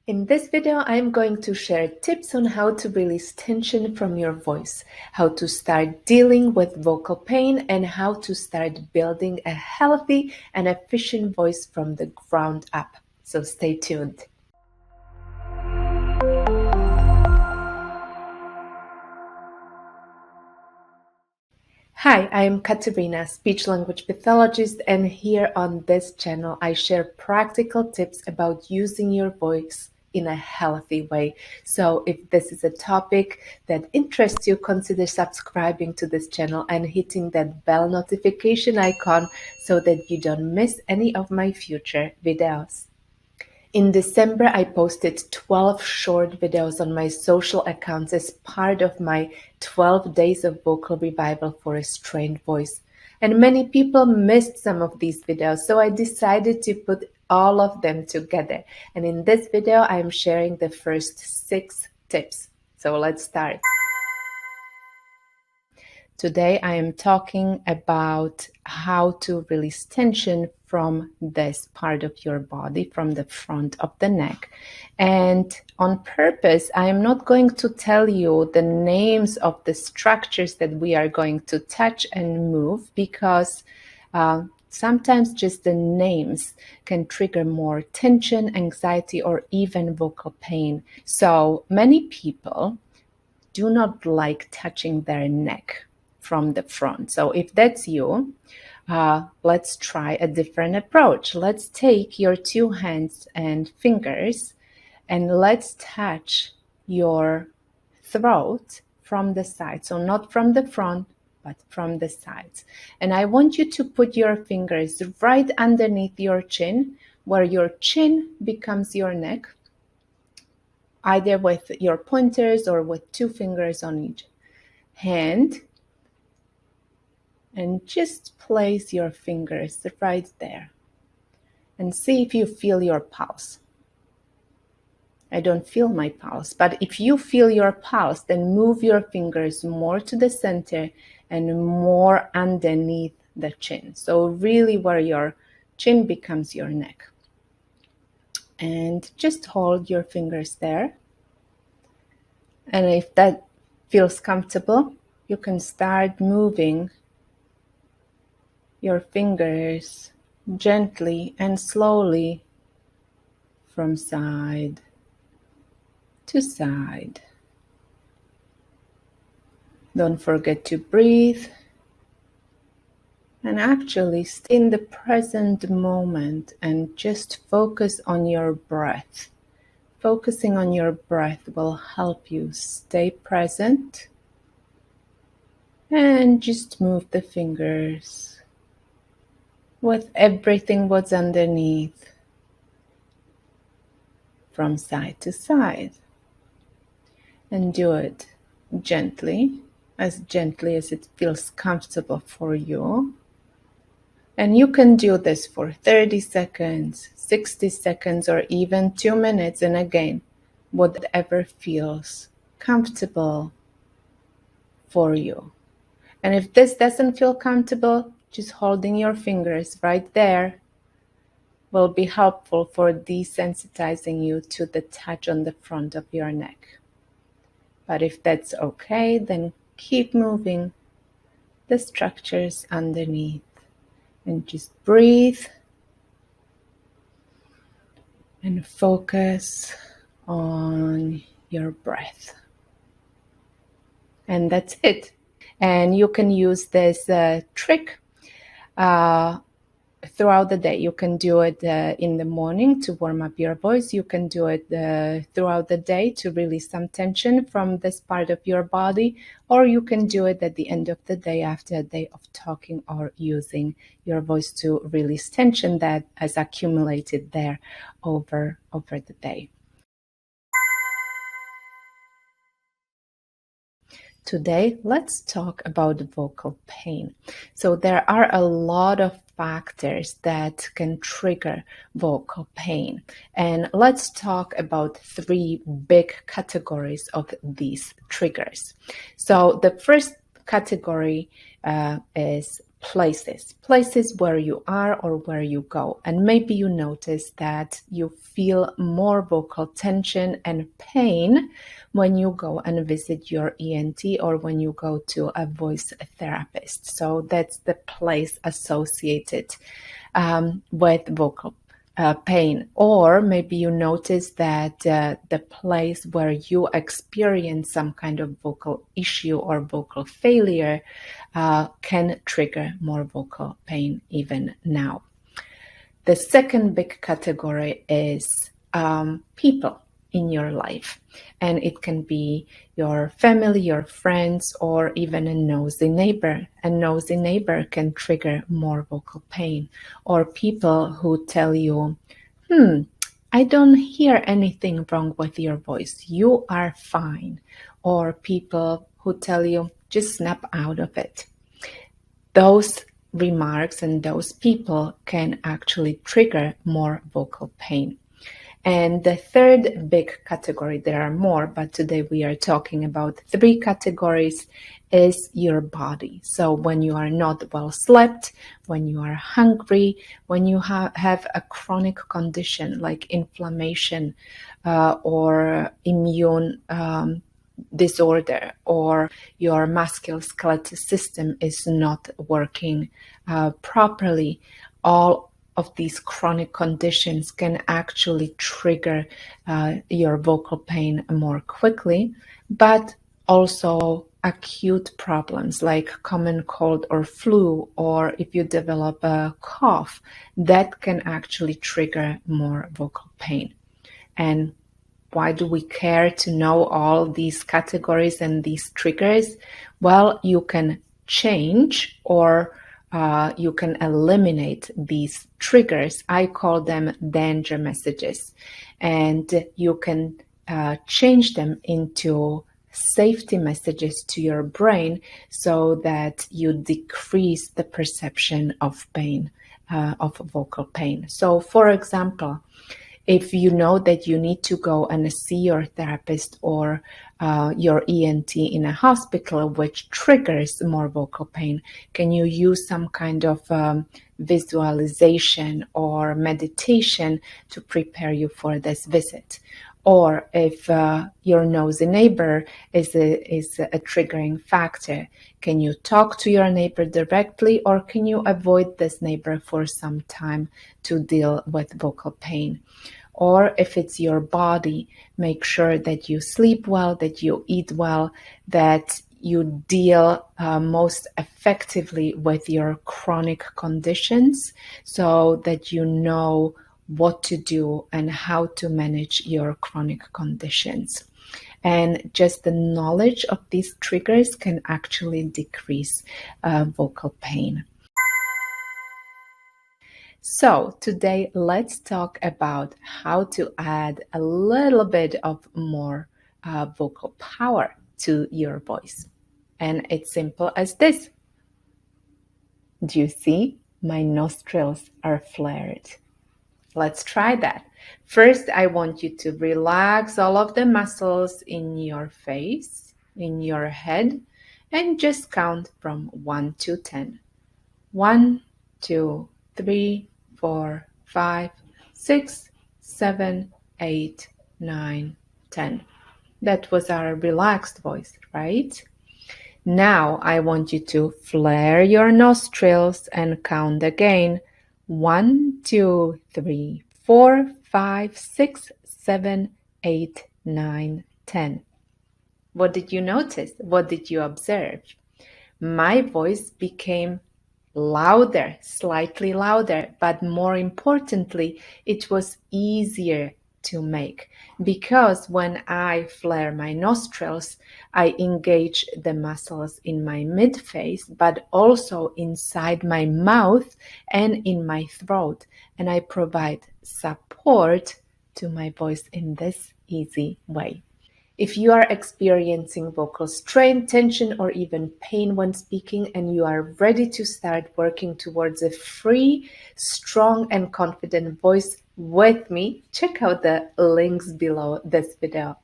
In this video, I'm going to share tips on how to release tension from your voice, how to start dealing with vocal pain, and how to start building a healthy and efficient voice from the ground up. So stay tuned. Hi, I'm Katarina, speech-language pathologist, and here on this channel I share practical tips about using your voice in a healthy way. So if this is a topic that interests you, consider subscribing to this channel and hitting that bell notification icon so that you don't miss any of my future videos. In December, I posted 12 short videos on my social accounts as part of my 12 days of vocal revival for a strained voice. And many people missed some of these videos, so I decided to put all of them together. And in this video, I am sharing the first 6 tips. So let's start. Today I am talking about how to release tension from this part of your body, from the front of the neck. And on purpose, I am not going to tell you the names of the structures that we are going to touch and move because sometimes just the names can trigger more tension, anxiety, or even vocal pain. So many people do not like touching their neck from the front. So if that's you, let's try a different approach. Let's take your 2 hands and fingers and let's touch your throat from the side. So not from the front, but from the sides. And I want you to put your fingers right underneath your chin, where your chin becomes your neck, either with your pointers or with 2 fingers on each hand. And just place your fingers right there and see if you feel your pulse. I don't feel my pulse, but if you feel your pulse, then move your fingers more to the center and more underneath the chin. So really where your chin becomes your neck. And just hold your fingers there. And if that feels comfortable, you can start moving your fingers gently and slowly from side to side. Don't forget to breathe and actually stay in the present moment and just focus on your breath. Focusing on your breath will help you stay present and just move the fingers with everything what's underneath from side to side. And do it gently as it feels comfortable for you. And you can do this for 30 seconds, 60 seconds, or even 2 minutes. And again, whatever feels comfortable for you. And if this doesn't feel comfortable, just holding your fingers right there will be helpful for desensitizing you to the touch on the front of your neck. But if that's okay, then keep moving the structures underneath and just breathe and focus on your breath. And that's it. And you can use this trick throughout the day. You can do it in the morning to warm up your voice. You can do it throughout the day to release some tension from this part of your body, or you can do it at the end of the day after a day of talking or using your voice to release tension that has accumulated there over the day. Today, let's talk about vocal pain. So there are a lot of factors that can trigger vocal pain. And let's talk about 3 big categories of these triggers. So the first category is places where you are or where you go. And maybe you notice that you feel more vocal tension and pain when you go and visit your ENT or when you go to a voice therapist. So that's the place associated with vocal pain. Or maybe you notice that the place where you experience some kind of vocal issue or vocal failure can trigger more vocal pain even now. The second big category is people in your life. And it can be your family, your friends, or even a nosy neighbor. A nosy neighbor can trigger more vocal pain. Or people who tell you, I don't hear anything wrong with your voice. You are fine. Or people who tell you, just snap out of it. Those remarks and those people can actually trigger more vocal pain. And the third big category, there are more, but today we are talking about 3 categories, is your body. So when you are not well slept, when you are hungry, when you have a chronic condition like inflammation or immune disorder, or your musculoskeletal system is not working properly, all of these chronic conditions can actually trigger your vocal pain more quickly, but also acute problems like common cold or flu, or if you develop a cough, that can actually trigger more vocal pain. And why do we care to know all these categories and these triggers? Well, you can change or you can eliminate these triggers. I call them danger messages. And you can change them into safety messages to your brain so that you decrease the perception of pain, of vocal pain. So, for example, if you know that you need to go and see your therapist or your ENT in a hospital, which triggers more vocal pain, can you use some kind of visualization or meditation to prepare you for this visit? Or if your nosy neighbor is a triggering factor, can you talk to your neighbor directly, or can you avoid this neighbor for some time to deal with vocal pain? Or if it's your body, make sure that you sleep well, that you eat well, that you deal most effectively with your chronic conditions so that you know what to do and how to manage your chronic conditions. And just the knowledge of these triggers can actually decrease vocal pain. So today let's talk about how to add a little bit of more vocal power to your voice. And it's simple as this. Do you see? My nostrils are flared. Let's try that. First, I want you to relax all of the muscles in your face, in your head, and just count from 1 to 10. 1, 2, 3, 4, 5, 6, 7, 8, 9, 10. That was our relaxed voice, right? Now I want you to flare your nostrils and count again. 1, 2, 3, 4, 5, 6, 7, 8, 9, 10. What did you notice? What did you observe? My voice became louder, slightly louder, but more importantly, it was easier to make because when I flare my nostrils, I engage the muscles in my midface, but also inside my mouth and in my throat, and I provide support to my voice in this easy way. If you are experiencing vocal strain, tension, or even pain when speaking, and you are ready to start working towards a free, strong, and confident voice with me, check out the links below this video.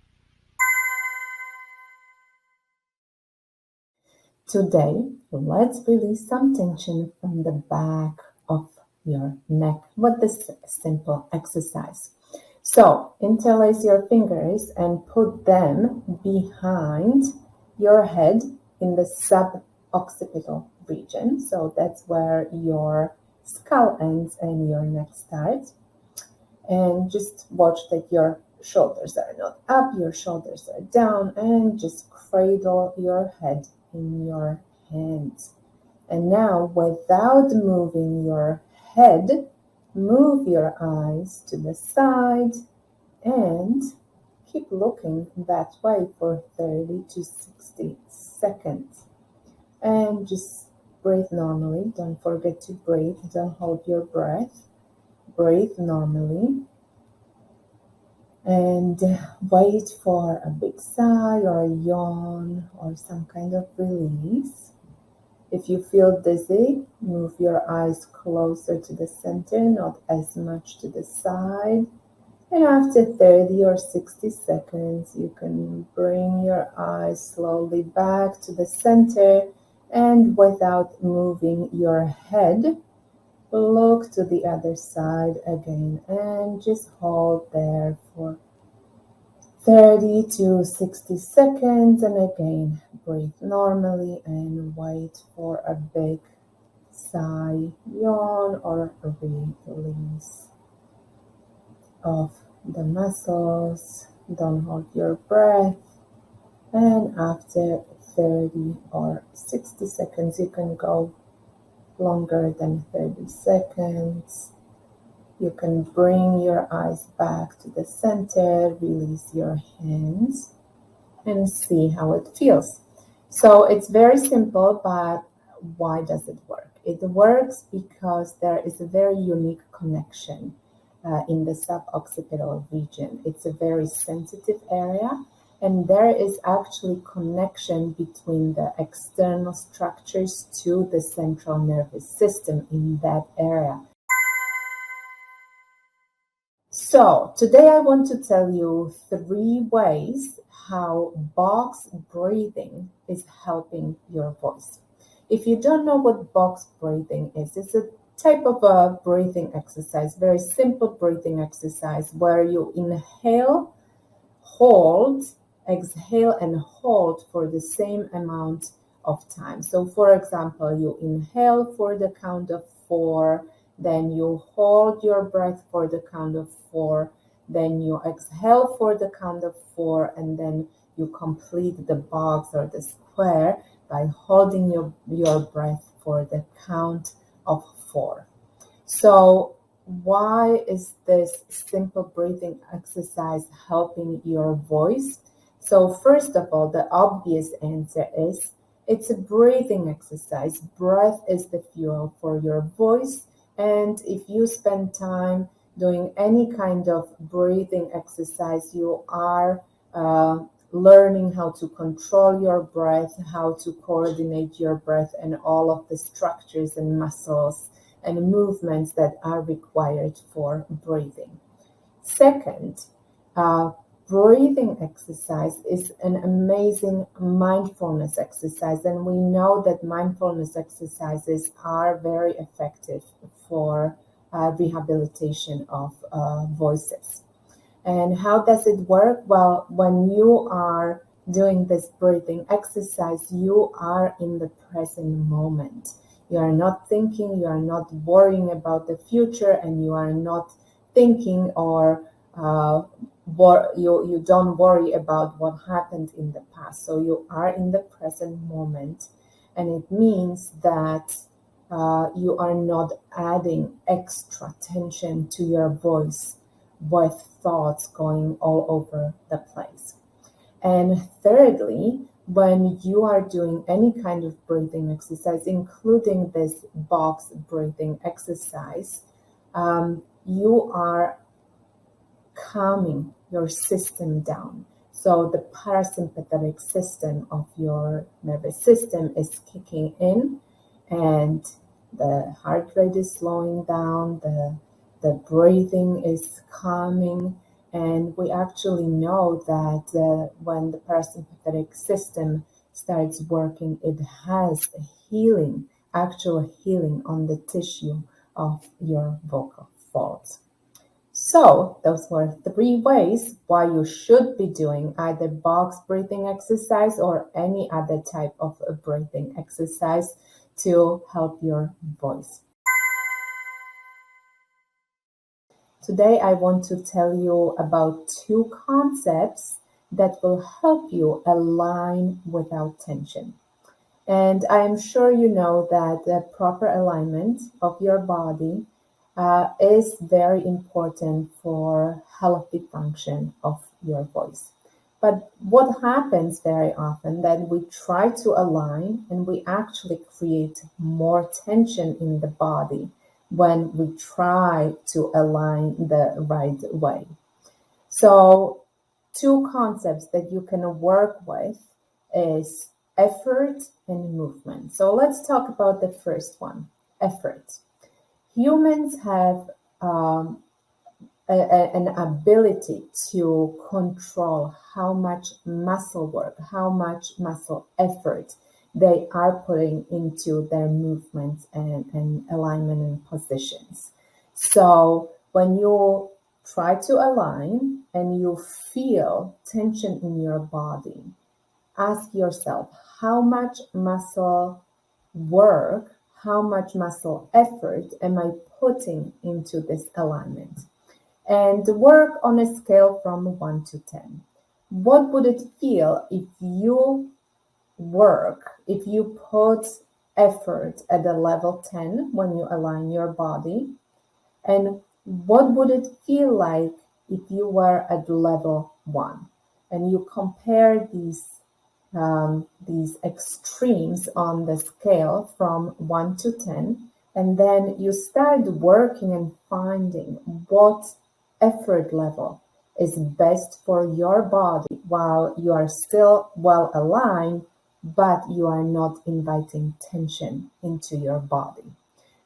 Today, let's release some tension from the back of your neck with this simple exercise. So, interlace your fingers and put them behind your head in the sub-occipital region. So that's where your skull ends and your neck starts. And just watch that your shoulders are not up, your shoulders are down, and just cradle your head in your hands. And now, without moving your head, move your eyes to the side and keep looking that way for 30 to 60 seconds. And just breathe normally. Don't forget to breathe. Don't hold your breath. Breathe normally. And wait for a big sigh or a yawn or some kind of release. If you feel dizzy, move your eyes closer to the center, not as much to the side. And after 30 or 60 seconds, you can bring your eyes slowly back to the center, and without moving your head, look to the other side again and just hold there for 30 to 60 seconds. And again, breathe normally and wait for a big sigh, yawn, or release of the muscles. Don't hold your breath. And after 30 or 60 seconds, you can go longer than 30 seconds. You can bring your eyes back to the center, release your hands, and see how it feels. So it's very simple, but why does it work? It works because there is a very unique connection in the sub-occipital region. It's a very sensitive area, and there is actually connection between the external structures to the central nervous system in that area. So today I want to tell you 3 ways how box breathing is helping your voice. If you don't know what box breathing is, it's a type of a breathing exercise, very simple breathing exercise where you inhale, hold, exhale, and hold for the same amount of time. So for example, you inhale for the count of 4, then you hold your breath for the count of 4, then you exhale for the count of 4, and then you complete the box or the square by holding your breath for the count of 4. So why is this simple breathing exercise helping your voice? So first of all, the obvious answer is it's a breathing exercise. Breath is the fuel for your voice. And if you spend time doing any kind of breathing exercise, you are learning how to control your breath, how to coordinate your breath, and all of the structures and muscles and movements that are required for breathing. Second, breathing exercise is an amazing mindfulness exercise, and we know that mindfulness exercises are very effective for rehabilitation of voices. And how does it work? Well, when you are doing this breathing exercise, you are in the present moment. You are not thinking, you are not worrying about the future, and you are not thinking or you don't worry about what happened in the past. So you are in the present moment, and it means that you are not adding extra tension to your voice with thoughts going all over the place. And thirdly, when you are doing any kind of breathing exercise, including this box breathing exercise, you are calming your system down. So the parasympathetic system of your nervous system is kicking in, and the heart rate is slowing down, the breathing is calming, and we actually know that when the parasympathetic system starts working, it has a healing, actual healing on the tissue of your vocal folds. So those were 3 ways why you should be doing either box breathing exercise or any other type of breathing exercise to help your voice. Today I want to tell you about 2 concepts that will help you align without tension. And I am sure you know that the proper alignment of your body is very important for healthy function of your voice. But what happens very often that we try to align and we actually create more tension in the body when we try to align the right way. So 2 concepts that you can work with is effort and movement. So let's talk about the first one, effort. Humans have an ability to control how much muscle work, how much muscle effort they are putting into their movements and alignment and positions. So when you try to align and you feel tension in your body, ask yourself, how much muscle work, how much muscle effort am I putting into this alignment? And work on a scale from 1 to 10. What would it feel if you if you put effort at a level 10 when you align your body? And what would it feel like if you were at level 1? And you compare these extremes on the scale from 1 to 10, and then you start working and finding what effort level is best for your body while you are still well aligned, but you are not inviting tension into your body.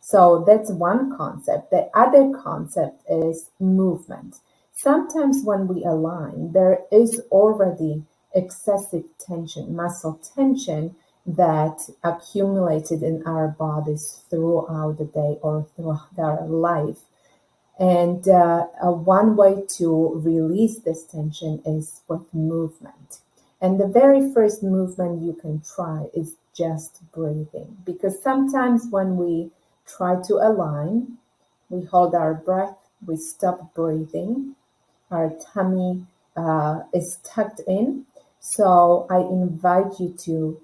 So that's one concept. The other concept is movement. Sometimes when we align, there is already excessive tension, muscle tension that accumulated in our bodies throughout the day or throughout our life. And one way to release this tension is with movement. And the very first movement you can try is just breathing. Because sometimes when we try to align, we hold our breath, we stop breathing, our tummy is tucked in. So I invite you to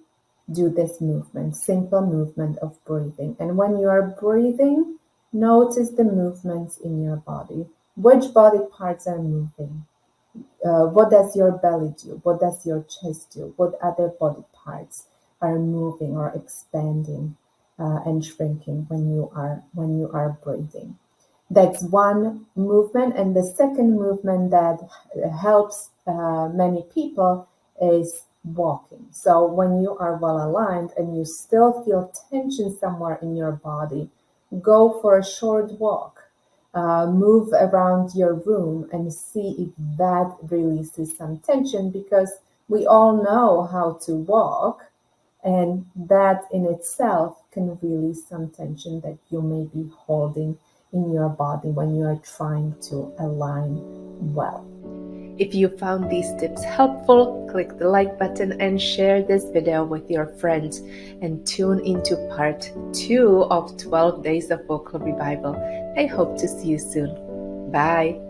do this movement, simple movement of breathing. And when you are breathing, notice the movements in your body. Which body parts are moving? What does your belly do? What does your chest do? What other body parts are moving or expanding and shrinking when you are breathing? That's one movement. And the second movement that helps many people is walking. So when you are well aligned and you still feel tension somewhere in your body, go for a short walk. Move around your room and see if that releases some tension, because we all know how to walk, and that in itself can release some tension that you may be holding in your body when you are trying to align well. If you found these tips helpful, click the like button and share this video with your friends, and tune into part 2 of 12 Days of Vocal Revival. I hope to see you soon. Bye.